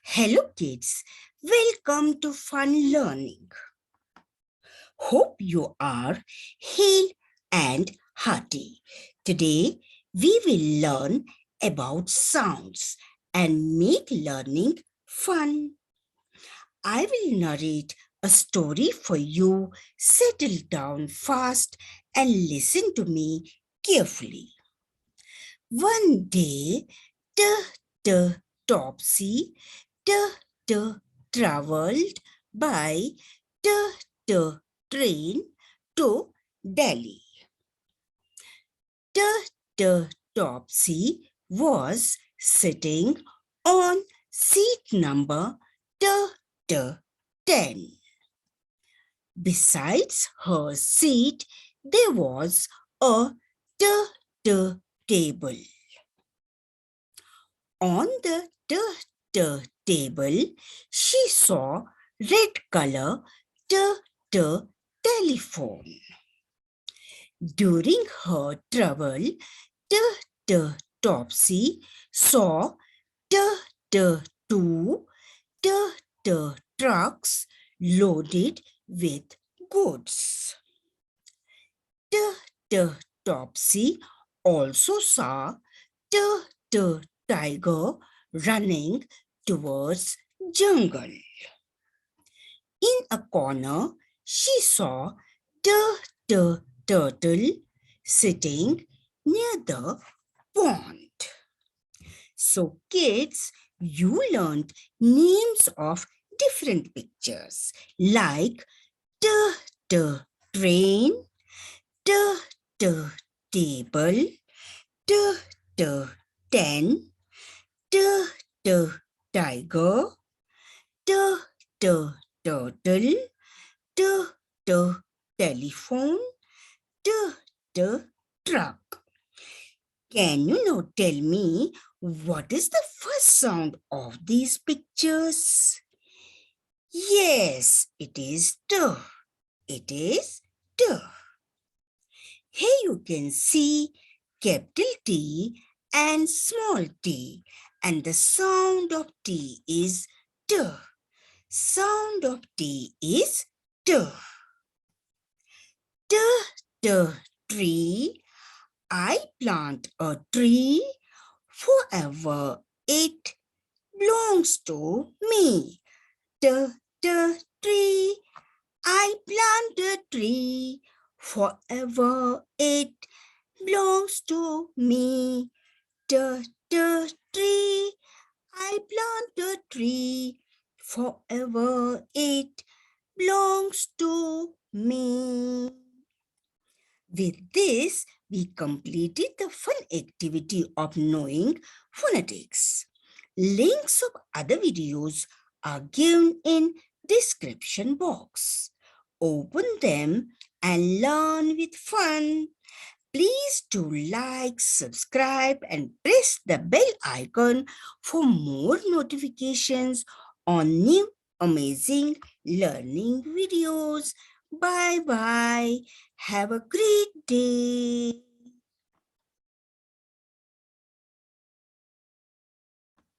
Hello kids, welcome to Fun Learning. Hope you are hale and hearty. Today we will learn about sounds and make learning fun. I will narrate a story for you. Settle down fast and listen to me carefully. One day, the Topsy the traveled by the train to Delhi. The Topsy was sitting on seat number the 10. Besides her seat, there was a the table. On the table, she saw red color the telephone. During her travel, the Topsy saw the two the trucks loaded with goods. The Topsy also saw the tiger running towards jungle. In a corner, she saw the turtle sitting near the pond. So kids, you learned names of different pictures like the train, the table, the 10, the tiger, the turtle, the telephone, the truck. Can you now tell me what is the first sound of these pictures? Yes, it is the. It is the. Here you can see capital T and small t, and the sound of T is the. Sound of T is the. The tree. I plant a tree. Forever it belongs to me. The tree. I plant a tree. Forever it belongs to me. The tree. I plant a tree. Forever it belongs to me. With this, we completed the fun activity of knowing phonetics. Links of other videos are given in description box. Open them and learn with fun. Please do like, subscribe and press the bell icon for more notifications on new amazing learning videos. Bye bye. Have a great day.